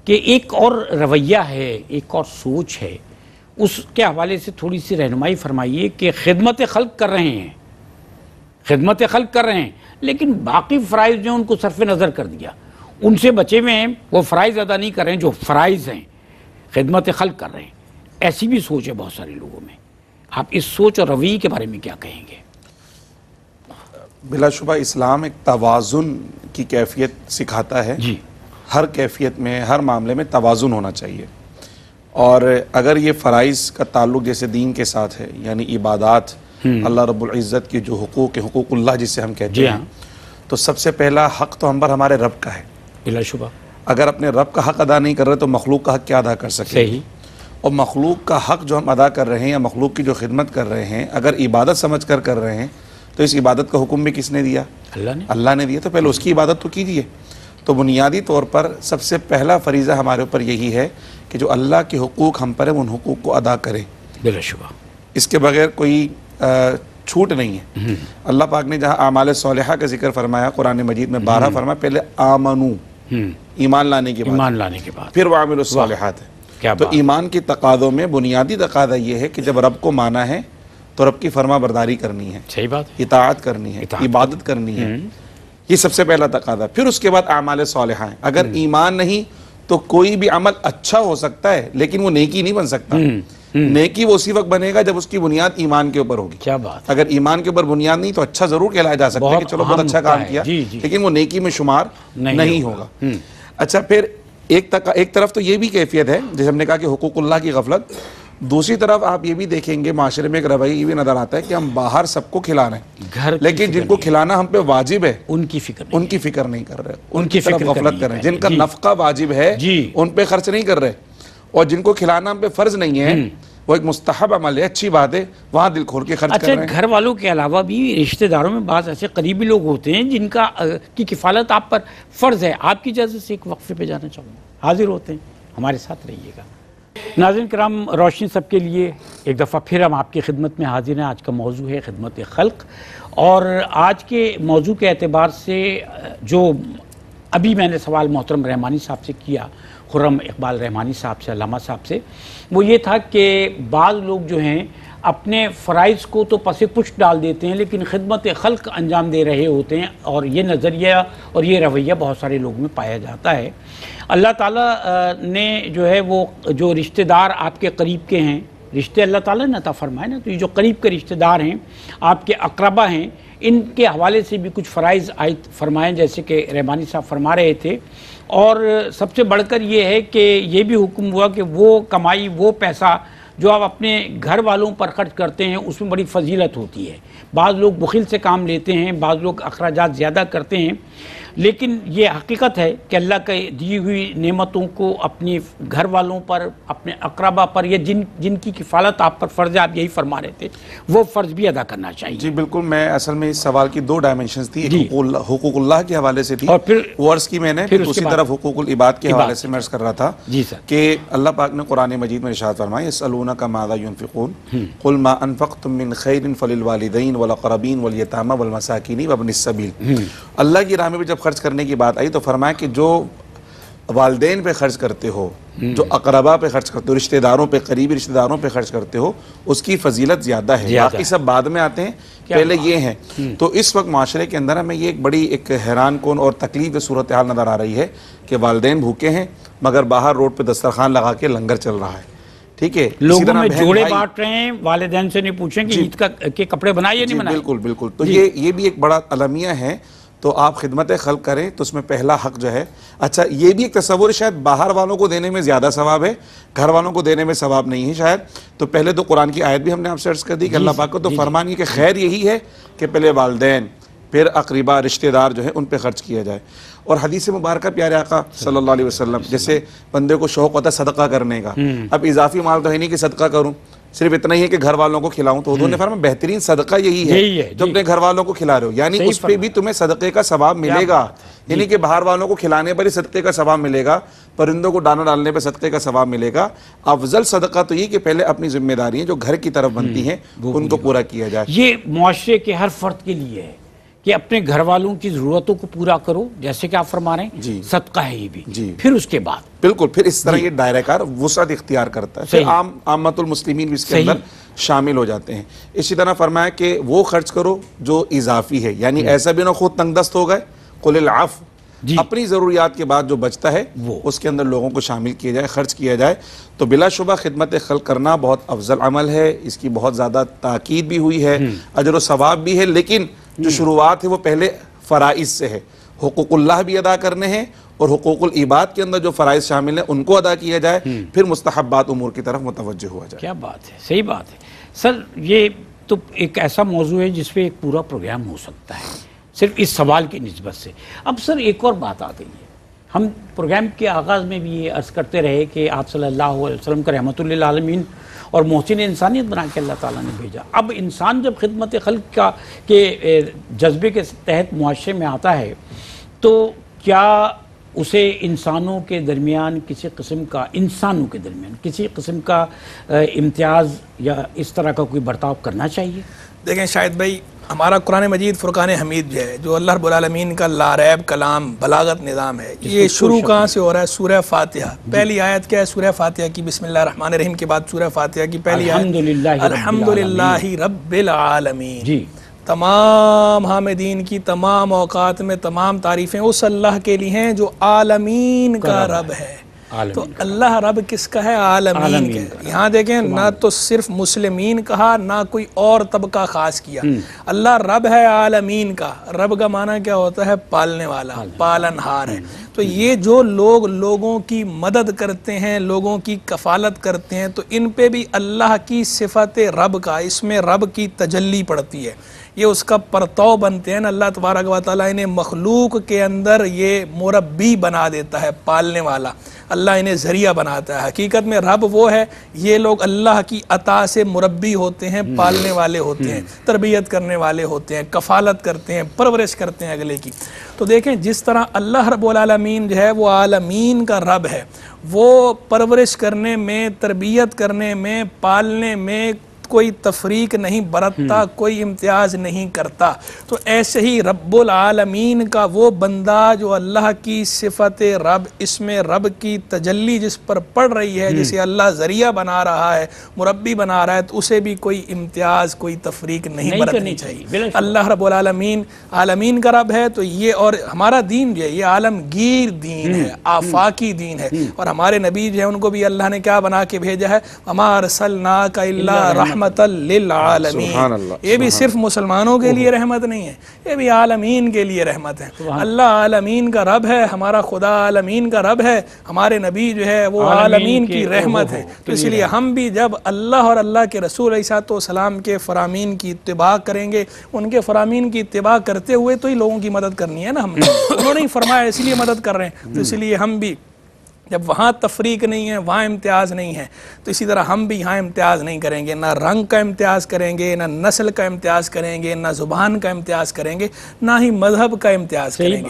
کہ ایک اور رویہ ہے، ایک اور سوچ ہے، اس کے حوالے سے تھوڑی سی رہنمائی فرمائیے کہ خدمت خلق کر رہے ہیں، خدمت خلق کر رہے ہیں، لیکن باقی فرائض جو ان کو صرف نظر کر دیا، ان سے بچے ہوئے ہیں، وہ فرائض ادا نہیں کر رہے ہیں جو فرائض ہیں، خدمت خلق کر رہے ہیں۔ ایسی بھی سوچ ہے بہت سارے لوگوں میں، آپ اس سوچ اور رویے کے بارے میں کیا کہیں گے؟ بلا شبہ اسلام ایک توازن کی کیفیت سکھاتا ہے، جی، ہر کیفیت میں، ہر معاملے میں توازن ہونا چاہیے۔ اور اگر یہ فرائض کا تعلق جیسے دین کے ساتھ ہے، یعنی عبادات، اللہ رب العزت کی جو حقوق ہے، حقوق اللہ جسے ہم کہتے ہیں، تو سب سے پہلا حق تو ہم پر ہمارے رب کا ہے، بلا شبہ۔ اگر اپنے رب کا حق ادا نہیں کر رہے تو مخلوق کا حق کیا ادا کر سکیں؟ صحیح۔ اور مخلوق کا حق جو ہم ادا کر رہے ہیں یا مخلوق کی جو خدمت کر رہے ہیں، اگر عبادت سمجھ کر کر رہے ہیں تو اس عبادت کا حکم بھی کس نے دیا؟ اللہ نے دیا، تو پہلے اس کی عبادت تو کیجیے۔ تو بنیادی طور پر سب سے پہلا فریضہ ہمارے اوپر یہی ہے کہ جو اللہ کے حقوق ہم پر ہیں ان حقوق کو ادا کریں، بلا شبہ، اس کے بغیر کوئی چھوٹ نہیں ہے۔ اللہ پاک نے جہاں اعمال صالحہ کا ذکر فرمایا قرآن مجید میں 12 فرمایا، پہلے آمنو، ایمان لانے کے بعد، پھر وعملوا الصالحات ہے۔ تو ایمان کی تقاضوں میں بنیادی تقاضا یہ ہے کہ جب رب کو مانا ہے تو رب کی فرما برداری کرنی ہے، صحیح بات، اطاعت کرنی ہے، عبادت کرنی ہے، یہ سب سے پہلا تقاضا۔ پھر اس کے بعد اعمال صالحہ ہیں۔ اگر ایمان نہیں تو کوئی بھی عمل اچھا ہو سکتا ہے لیکن وہ نیکی نہیں بن سکتا۔ نیکی وہ اسی وقت بنے گا جب اس کی بنیاد ایمان کے اوپر ہوگی۔ کیا بات، اگر ایمان کے اوپر بنیاد نہیں تو اچھا ضرور کہلایا جا سکتا ہے کہ چلو بہت اچھا کام کیا، لیکن وہ نیکی میں شمار نہیں ہوگا۔ اچھا، پھر ایک طرف تو یہ بھی کیفیت ہے جیسے ہم نے کہا کہ حقوق اللہ کی غفلت، دوسری طرف آپ یہ بھی دیکھیں گے معاشرے میں ایک رویہ یہ بھی نظر آتا ہے کہ ہم باہر سب کو کھلا رہے ہیں لیکن جن کو کھلانا ہم پہ واجب ہے ان کی فکر نہیں کر رہے، ان کی طرف غفلت کر رہے ہیں۔ جن کا نفقہ واجب ہے ان پہ خرچ نہیں کر رہے، اور جن کو کھلانا ہم پہ فرض نہیں ہے وہ ایک مستحب عمل ہے، اچھی بات ہے، وہاں دل کھول کے خرچ کر رہے ہیں۔ اچھا، گھر والوں کے علاوہ بھی رشتہ داروں میں بعض ایسے قریبی لوگ ہوتے ہیں جن کی کفالت آپ پر فرض ہے، آپ کی اجازت سے ایک وقفے پہ جانا چاہوں گا، حاضر ہوتے ہیں، ہمارے ساتھ رہیے گا۔ ناظرین کرام، روشنی سب کے لیے ایک دفعہ پھر ہم آپ کی خدمت میں حاضر ہیں۔ آج کا موضوع ہے خدمت خلق، اور آج کے موضوع کے اعتبار سے جو ابھی میں نے سوال محترم رحمانی صاحب سے کیا، خرم اقبال رحمانی صاحب سے، علامہ صاحب سے، وہ یہ تھا کہ بعض لوگ جو ہیں اپنے فرائض کو تو پس پشت ڈال دیتے ہیں لیکن خدمت خلق انجام دے رہے ہوتے ہیں، اور یہ نظریہ اور یہ رویہ بہت سارے لوگوں میں پایا جاتا ہے۔ اللہ تعالیٰ نے جو ہے وہ جو رشتہ دار آپ کے قریب کے ہیں، رشتے اللہ تعالیٰ نے عطا فرمائے نا، تو یہ جو قریب کے رشتہ دار ہیں، آپ کے اقربا ہیں، ان کے حوالے سے بھی کچھ فرائض عائد فرمائیں، جیسے کہ رحمانی صاحب فرما رہے تھے۔ اور سب سے بڑھ کر یہ ہے کہ یہ بھی حکم ہوا کہ وہ کمائی، وہ پیسہ جو آپ اپنے گھر والوں پر خرچ کرتے ہیں اس میں بڑی فضیلت ہوتی ہے۔ بعض لوگ بخل سے کام لیتے ہیں، بعض لوگ اخراجات زیادہ کرتے ہیں، لیکن یہ حقیقت ہے کہ اللہ کے دی ہوئی نعمتوں کو اپنی گھر والوں پر، اپنے اقربا پر، یا جن کی کفالت آپ پر فرض ہے، آپ یہی فرما رہے تھے، وہ فرض بھی ادا کرنا چاہیے۔ جی بالکل، میں اصل میں اس سوال کی دو ڈائمنشنز تھی، ایک حقوق اللہ کے حوالے سے تھی، اور پھر وہ عرض کی میں نے، پھر دوسری طرف حقوق العباد کے حوالے سے میں عرض کر رہا تھا کہ اللہ پاک نے قرآن مجید میں ارشاد فرمایا یسألونک ماذا ينفقون قل ما انفقتم من خیر فللوالدین والاقربین والیتامى والمساکین وابن السبیل۔ اللہ کی راہ میں بھی جب خرچ کرنے کی بات آئی تو فرمایا کہ جو والدین پہ خرچ کرتے ہو، جو اقربا پہ خرچ کرتے ہو، رشتہ داروں پہ، قریبی رشتہ داروں پہ خرچ کرتے ہو، اس کی فضیلت زیادہ ہے، باقی سب بعد میں آتے ہیں، پہلے یہ ہیں۔ تو اس وقت معاشرے کے اندر ہمیں یہ ایک بڑی ایک حیران کن اور تکلیف صورتحال نظر آ رہی ہے کہ والدین بھوکے ہیں مگر باہر روڈ پہ دسترخوان لگا کے لنگر چل رہا ہے، ٹھیک ہے، لوگوں میں جوڑے بانٹ رہے ہیں، والدین سے نہیں پوچھیں کہ عید کے کپڑے بنائے یا نہیں بنائے۔ بالکل بالکل، تو یہ بھی ایک بڑا المیہ ہے۔ تو آپ خدمت خلق کریں تو اس میں پہلا حق جو ہے، اچھا یہ بھی ایک تصور شاید باہر والوں کو دینے میں زیادہ ثواب ہے، گھر والوں کو دینے میں ثواب نہیں ہے شاید، تو پہلے تو قرآن کی آیت بھی ہم نے آپ سے عرض کر دی کہ اللہ پاک کو تو فرمان یہ کہ خیر یہی ہے کہ پہلے والدین، پھر اقربا، رشتہ دار جو ہے ان پہ خرچ کیا جائے۔ اور حدیث مبارکہ پیارے آقا صلی اللہ علیہ وسلم، جیسے بندے کو شوق ہوتا ہے صدقہ کرنے کا، اب اضافی مال تو ہے نہیں کہ صدقہ کروں، صرف اتنا ہی ہے کہ گھر والوں کو کھلاؤں، تو انہوں نے فرمایا بہترین صدقہ یہی ہے جو اپنے گھر والوں کو کھلا رہے ہو، یعنی اس پہ بھی تمہیں صدقے کا ثواب ملے گا، یعنی کہ باہر والوں کو کھلانے پر ہی صدقے کا ثواب ملے گا، پرندوں کو دانہ ڈالنے پہ صدقے کا ثواب ملے گا۔ افضل صدقہ تو یہ کہ پہلے اپنی ذمہ داریاں جو گھر کی طرف بنتی ہیں ان کو پورا کیا جائے۔ یہ معاشرے کے ہر فرد کے لیے ہے کہ اپنے گھر والوں کی ضرورتوں کو پورا کرو، جیسے کہ آپ فرما رہے ہیں صدقہ ہے یہ بھی، پھر اس کے بعد بالکل پھر اس طرح یہ دائرہ کار وسعت اختیار کرتا ہے، پھر عامت المسلمین بھی اس کے اندر شامل ہو جاتے ہیں۔ اسی طرح فرمایا کہ وہ خرچ کرو جو اضافی ہے، یعنی ایسا بھی نہ خود تنگ دست ہو گئے، قل العفو، اپنی ضروریات کے بعد جو بچتا ہے اس کے اندر لوگوں کو شامل کیا جائے، خرچ کیا جائے۔ تو بلا شبہ خدمت خلق کرنا بہت افضل عمل ہے، اس کی بہت زیادہ تاکید بھی ہوئی ہے، اجر و ثواب بھی ہے، لیکن جو شروعات ہے وہ پہلے فرائض سے ہے، حقوق اللہ بھی ادا کرنے ہیں اور حقوق العباد کے اندر جو فرائض شامل ہیں ان کو ادا کیا جائے، پھر مستحبات امور کی طرف متوجہ ہوا جائے۔ کیا بات ہے، صحیح بات ہے سر۔ یہ تو ایک ایسا موضوع ہے جس پہ ایک پورا پروگرام ہو سکتا ہے صرف اس سوال کی نسبت سے۔ اب سر ایک اور بات آ گئی ہے، ہم پروگرام کے آغاز میں بھی یہ عرض کرتے رہے کہ آپ صلی اللہ علیہ وسلم کا رحمت للعالمین اور محسن انسانیت بنا کے اللہ تعالیٰ نے بھیجا۔ اب انسان جب خدمت خلق کے جذبے کے تحت معاشرے میں آتا ہے تو کیا اسے انسانوں کے درمیان کسی قسم کا امتیاز یا اس طرح کا کوئی برتاؤ کرنا چاہیے؟ دیکھیں شاہد بھائی، ہمارا قرآن مجید فرقان حمید جو ہے، جو اللہ رب العالمین کا لاریب کلام بلاغت نظام ہے، یہ شروع کہاں سے ہو رہا ہے؟ سورہ فاتحہ۔ پہلی آیت کیا ہے سورہ فاتحہ کی؟ بسم اللہ الرحمن الرحیم کے بعد سورہ فاتحہ کی پہلی آیت الحمدللہ رب العالمین۔ جی، تمام حامدین کی تمام اوقات میں تمام تعریفیں اس اللہ کے لیے ہیں جو عالمین کا رب ہے۔ تو اللہ رب کس کا ہے؟ عالمین کا۔ یہاں دیکھیں، نہ تو صرف مسلمین کہا، نہ کوئی اور طبقہ خاص کیا، اللہ رب ہے عالمین کا۔ رب کا معنی کیا ہوتا ہے؟ پالنے والا، پالنہار ہے۔ تو یہ جو لوگ لوگوں کی مدد کرتے ہیں، لوگوں کی کفالت کرتے ہیں، تو ان پہ بھی اللہ کی صفت رب کا، اس میں رب کی تجلی پڑتی ہے، یہ اس کا پرتو بنتے ہیں۔ اللہ تبارک و تعالیٰ انہیں مخلوق کے اندر یہ مربی بنا دیتا ہے، پالنے والا۔ اللہ انہیں ذریعہ بناتا ہے. حقیقت میں رب وہ ہے, یہ لوگ اللہ کی عطا سے مربی ہوتے ہیں, پالنے والے ہوتے ہیں, تربیت کرنے والے ہوتے ہیں, کفالت کرتے ہیں, پرورش کرتے ہیں اگلے کی. تو دیکھیں جس طرح اللہ رب العالمین جو ہے وہ عالمین کا رب ہے, وہ پرورش کرنے میں, تربیت کرنے میں, پالنے میں کوئی تفریق نہیں برتتا, کوئی امتیاز نہیں کرتا. تو ایسے ہی رب العالمین کا وہ بندہ جو اللہ کی صفت رب, اسم رب کی تجلی جس پر پڑ رہی ہے, جسے اللہ ذریعہ بنا رہا ہے, مربی بنا رہا ہے, تو اسے بھی کوئی امتیاز, کوئی تفریق نہیں برتنی چاہیے. اللہ رب العالمین عالمین کا رب ہے. تو یہ, اور ہمارا دین جو ہے یہ عالمگیر دین ہے, آفاقی دین ہے. اور ہمارے نبی جو ہے ان کو بھی اللہ نے کیا بنا کے بھیجا ہے, وَمَا أَرْسَلْنَاكَ إِلَّا رَحْمَةً للعالمین. یہ بھی صرف مسلمانوں کے لیے رحمت نہیں ہے, یہ بھی عالمین کے لیے رحمت ہے. اللہ عالمین کا رب ہے, ہمارا خدا عالمین کا رب ہے, ہمارے نبی جو ہے وہ عالمین کی رحمت ہے. تو اس لیے ہم بھی جب اللہ اور اللہ کے رسول علیہ السلام کے فرامین کی اتباع کریں گے, ان کے فرامین کی اتباع کرتے ہوئے تو ہی لوگوں کی مدد کرنی ہے نا. ہم نے انہوں نے فرمایا اس لیے مدد کر رہے ہیں. تو اس لیے ہم بھی جب وہاں تفریق نہیں ہے, وہاں امتیاز نہیں ہے, تو اسی طرح ہم بھی یہاں امتیاز نہیں کریں گے. نہ رنگ کا امتیاز کریں گے, نہ نسل کا امتیاز کریں گے, نہ زبان کا امتیاز کریں گے, نہ ہی مذہب کا امتیاز کریں گے.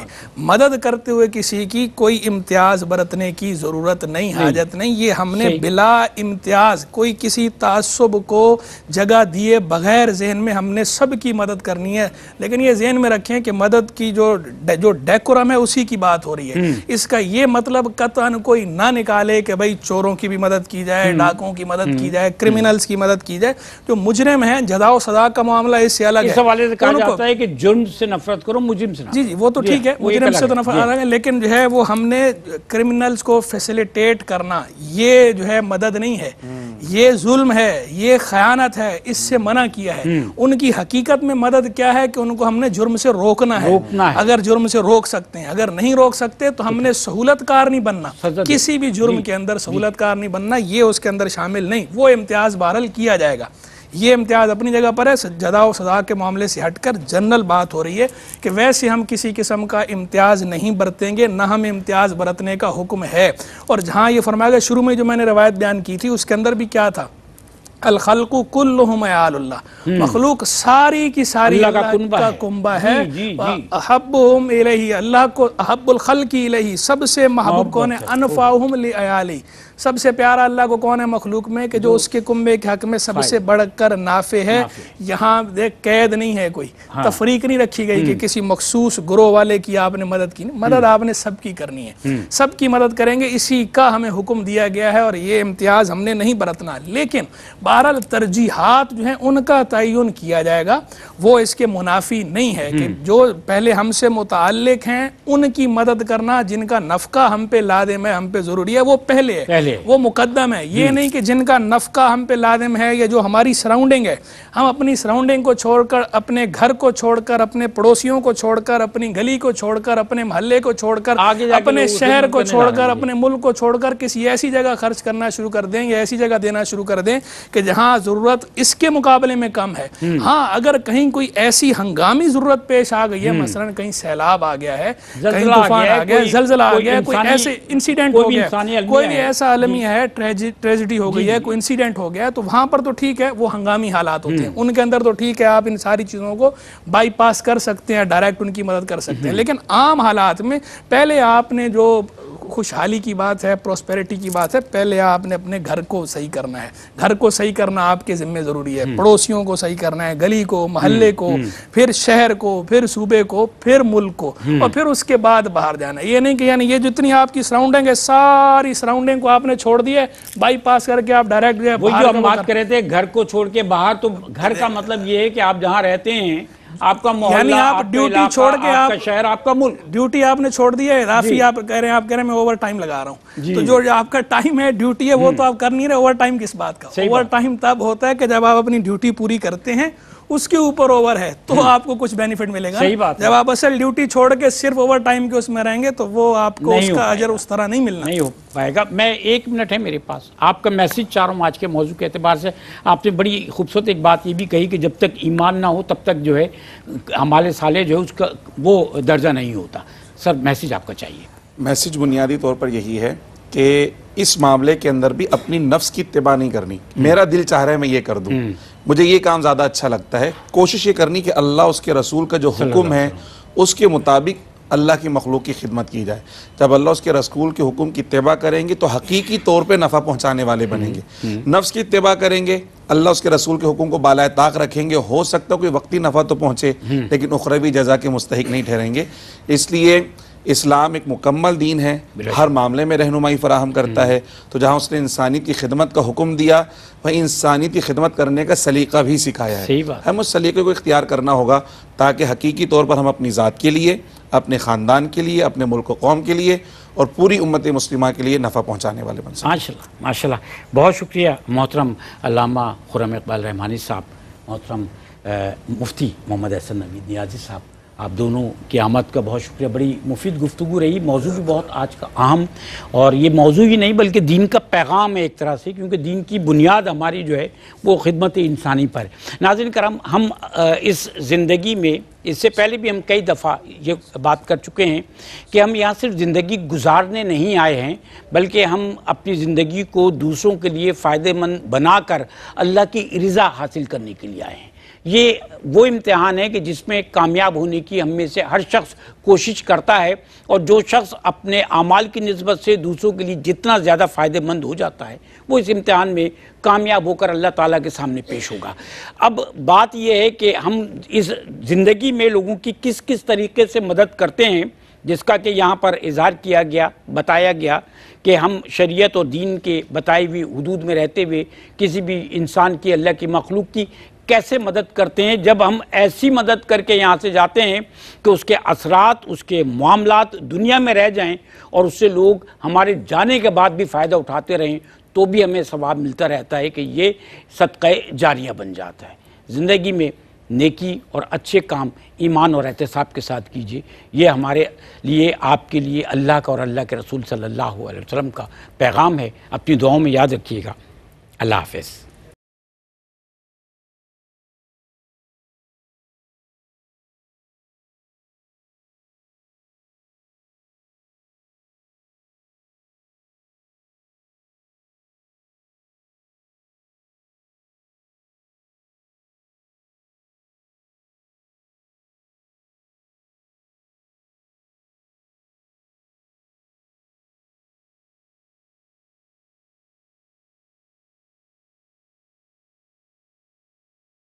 مدد کرتے ہوئے کسی کی کوئی امتیاز برتنے کی ضرورت نہیں, حاجت نہیں. یہ ہم نے بلا امتیاز, کوئی کسی تعصب کو جگہ دیے بغیر ذہن میں ہم نے سب کی مدد کرنی ہے. لیکن یہ ذہن میں رکھیں کہ مدد کی جو ڈیکورم ہے اسی کی بات ہو رہی ہے. اس کا یہ مطلب قطعاً کوئی نہ نکالے کہ بھئی چوروں کی بھی مدد کی جائے, ڈاکوں کی مدد کی جائے, کرمنلز کی مدد کی جائے. جو مجرم ہیں جزا و سزا کا معاملہ اس سے الگ ہے. اس حوالے سے کہا جاتا ہے کہ جرم سے نفرت کرو, مجرم سے نہ. جی وہ تو ٹھیک ہے, مجرم سے تو نفرت الگ ہے, لیکن جو ہے وہ ہم نے کرمنلز کو فیسیلیٹیٹ کرنا یہ جو ہے مدد نہیں ہے, یہ ظلم ہے, یہ خیانت ہے, اس سے منع کیا ہے. ان کی حقیقت میں مدد کیا ہے کہ ان کو ہم نے جرم سے روکنا ہے. اگر جرم سے روک سکتے ہیں, اگر نہیں روک سکتے تو ہم نے سہولت کار نہیں بننا, کسی بھی جرم کے اندر سہولت کار نہیں بننا, یہ اس کے اندر شامل نہیں. وہ امتیاز بہرحال کیا جائے گا, یہ امتیاز اپنی جگہ پر ہے. جزا و سزا کے معاملے سے ہٹ کر جنرل بات ہو رہی ہے کہ ویسے ہم کسی قسم کا امتیاز نہیں برتیں گے, نہ ہم امتیاز برتنے کا حکم ہے. اور جہاں یہ فرمایا گیا شروع میں جو میں نے روایت بیان کی تھی, اس کے اندر بھی کیا تھا, الخلق کلہم عیال اللہ, مخلوق ساری کی ساری اللہ کا کنبہ ہے. احبہم الیہ, اللہ کو احب الخلق الیہ, سب سے محبوب کون ہے, انفعہم لعیالی, سب سے پیارا اللہ کو کون ہے مخلوق میں کہ جو اس کے کنبے کے حق میں سب سے بڑھ کر نافع ہے. یہاں دیکھ قید نہیں ہے, کوئی تفریق نہیں رکھی گئی کہ کسی مخصوص گروہ والے کی آپ نے مدد کی. مدد آپ نے سب کی کرنی ہے, سب کی مدد کریں گے, اسی کا ہمیں حکم دیا گیا ہے, اور یہ امتیاز ہم نے نہیں برتنا. لیکن بہرحال ترجیحات جو ہیں ان کا تعین کیا جائے گا, وہ اس کے منافی نہیں ہے کہ جو پہلے ہم سے متعلق ہیں ان کی مدد کرنا, جن کا نفقہ ہم پہ لازم ہے, ہم پہ ضروری ہے, وہ پہلے ہے, وہ مقدم ہے. یہ نہیں کہ جن کا نفقہ ہم پہ لازم ہے یا جو ہماری سراؤنڈنگ ہے, ہم اپنی سراؤنڈنگ کو چھوڑ کر, اپنے گھر کو چھوڑ کر, اپنے پڑوسیوں کو چھوڑ کر, اپنی گلی کو چھوڑ کر, اپنے محلے کو چھوڑ کر, اپنے شہر کو چھوڑ کر, اپنے ملک کو چھوڑ کر کسی ایسی جگہ خرچ کرنا شروع کر دیں یا ایسی جگہ دینا شروع کر دیں کہ جہاں ضرورت اس کے مقابلے میں کم ہے. ہاں اگر کہیں کوئی ایسی ہنگامی ضرورت پیش آ گئی ہے, مثلا کہیں سیلاب آ گیا ہے, کہیں طوفان آ گیا, زلزلہ آ گیا, کوئی ایسے انسیڈنٹ ہو گیا, کوئی بھی ایسا عالمی ہے, ٹریجڈی ہو گئی ہے, کوئی انسیڈنٹ ہو گیا, تو وہاں پر تو ٹھیک ہے, وہ ہنگامی حالات ہوتے ہیں, ان کے اندر تو ٹھیک ہے آپ ان ساری چیزوں کو بائی پاس کر سکتے ہیں, ڈائریکٹ ان کی مدد کر سکتے ہیں. لیکن عام حالات میں پہلے آپ نے جو خوشحالی کی بات ہے, پروسپیرٹی کی بات ہے, پہلے آپ نے اپنے گھر کو صحیح کرنا ہے. گھر کو صحیح کرنا آپ کے ذمہ ضروری ہے, پڑوسیوں کو صحیح کرنا ہے, گلی کو, محلے کو, پھر شہر کو, پھر صوبے کو, پھر ملک کو, اور پھر اس کے بعد باہر جانا ہے. یہ نہیں کہ یعنی یہ جتنی آپ کی سراؤنڈنگ ہے, ساری سراؤنڈنگ کو آپ نے چھوڑ دی ہے, بائی پاس کر کے آپ ڈائریکٹ جو ہے وہی جو ہم بات کر رہے تھے گھر کو چھوڑ کے باہر. تو گھر کا مطلب یہ ہے کہ آپ جہاں رہتے ہیں, آپ کا محلہ, یعنی آپ ڈیوٹی چھوڑ کے, آپ کا شہر, آپ کا ملک, ڈیوٹی آپ نے چھوڑ دی ہے. رافی آپ کہہ رہے ہیں میں اوور ٹائم لگا رہا ہوں, تو جو آپ کا ٹائم ہے, ڈیوٹی ہے, وہ تو آپ کر نہیں رہے. اوور ٹائم کس بات کا؟ اوور ٹائم تب ہوتا ہے کہ جب آپ اپنی ڈیوٹی پوری کرتے ہیں, اس کے اوپر اوور ہے تو آپ کو کچھ بینیفٹ ملے گا. جب آپ اصل ڈیوٹی چھوڑ کے صرف اوور ٹائم کے اس میں رہیں گے تو وہ آپ کو اس کا اجر اس طرح نہیں ملنا, نہیں ہو پائے گا. میں 1 منٹ ہے میرے پاس, آپ کا میسج چاروں آج کے موضوع کے اعتبار سے. آپ نے بڑی خوبصورت ایک بات یہ بھی کہی کہ جب تک ایمان نہ ہو تب تک جو ہے ہمارے سالے جو ہے اس کا وہ درجہ نہیں ہوتا. سر میسج آپ کا چاہیے. میسج بنیادی طور پر یہی ہے کہ اس معاملے کے اندر بھی اپنی نفس کی اتباع نہیں کرنی، میرا دل چاہ رہا ہے میں یہ کر دوں، مجھے یہ کام زیادہ اچھا لگتا ہے، کوشش یہ کرنی کہ اللہ اس کے رسول کا جو حکم ہے اس کے مطابق اللہ کی مخلوق کی خدمت کی جائے۔ جب اللہ اس کے رسول کے حکم کی اتباع کریں گے تو حقیقی طور پہ نفع پہنچانے والے بنیں گے۔ نفس کی اتباع کریں گے، اللہ اس کے رسول کے حکم کو بالائے طاق رکھیں گے، ہو سکتا ہے کوئی وقتی نفع تو پہنچے لیکن اخروی جزا کے مستحق نہیں ٹھہریں گے۔ اس لیے اسلام ایک مکمل دین ہے، ہر معاملے میں رہنمائی فراہم کرتا ہے، تو جہاں اس نے انسانیت کی خدمت کا حکم دیا وہ انسانیت کی خدمت کرنے کا سلیقہ بھی سکھایا ہے۔ ہم اس سلیقے کو اختیار کرنا ہوگا تاکہ حقیقی طور پر ہم اپنی ذات کے لیے، اپنے خاندان کے لیے، اپنے ملک و قوم کے لیے اور پوری امت مسلمہ کے لیے نفع پہنچانے والے بن سکیں۔ ماشاءاللہ ماشاءاللہ، بہت شکریہ محترم علامہ خرم اقبال رحمانی صاحب، محترم مفتی محمد احسن نوید نیازی صاحب، آپ دونوں کی آمد کا بہت شکریہ۔ بڑی مفید گفتگو رہی، موضوع بھی بہت آج کا اہم، اور یہ موضوع ہی نہیں بلکہ دین کا پیغام ہے ایک طرح سے، کیونکہ دین کی بنیاد ہماری جو ہے وہ خدمت انسانی پر ہے۔ ناظرین کرام، ہم اس زندگی میں اس سے پہلے بھی ہم کئی دفعہ یہ بات کر چکے ہیں کہ ہم یہاں صرف زندگی گزارنے نہیں آئے ہیں، بلکہ ہم اپنی زندگی کو دوسروں کے لیے فائدہ مند بنا کر اللہ کی رضا حاصل کرنے کے لیے آئے ہیں۔ یہ وہ امتحان ہے کہ جس میں کامیاب ہونے کی ہم میں سے ہر شخص کوشش کرتا ہے، اور جو شخص اپنے اعمال کی نسبت سے دوسروں کے لیے جتنا زیادہ فائدہ مند ہو جاتا ہے وہ اس امتحان میں کامیاب ہو کر اللہ تعالیٰ کے سامنے پیش ہوگا۔ اب بات یہ ہے کہ ہم اس زندگی میں لوگوں کی کس کس طریقے سے مدد کرتے ہیں، جس کا کہ یہاں پر اظہار کیا گیا، بتایا گیا کہ ہم شریعت اور دین کے بتائی ہوئی حدود میں رہتے ہوئے کسی بھی انسان کی، اللہ کی مخلوق کی کیسے مدد کرتے ہیں۔ جب ہم ایسی مدد کر کے یہاں سے جاتے ہیں کہ اس کے اثرات، اس کے معاملات دنیا میں رہ جائیں اور اس سے لوگ ہمارے جانے کے بعد بھی فائدہ اٹھاتے رہیں، تو بھی ہمیں ثواب ملتا رہتا ہے کہ یہ صدقہ جاریہ بن جاتا ہے۔ زندگی میں نیکی اور اچھے کام ایمان اور احتساب کے ساتھ کیجیے، یہ ہمارے لیے، آپ کے لیے اللہ کا اور اللہ کے رسول صلی اللہ علیہ وسلم کا پیغام ہے۔ اپنی دعاؤں میں یاد رکھیے گا۔ اللہ حافظ۔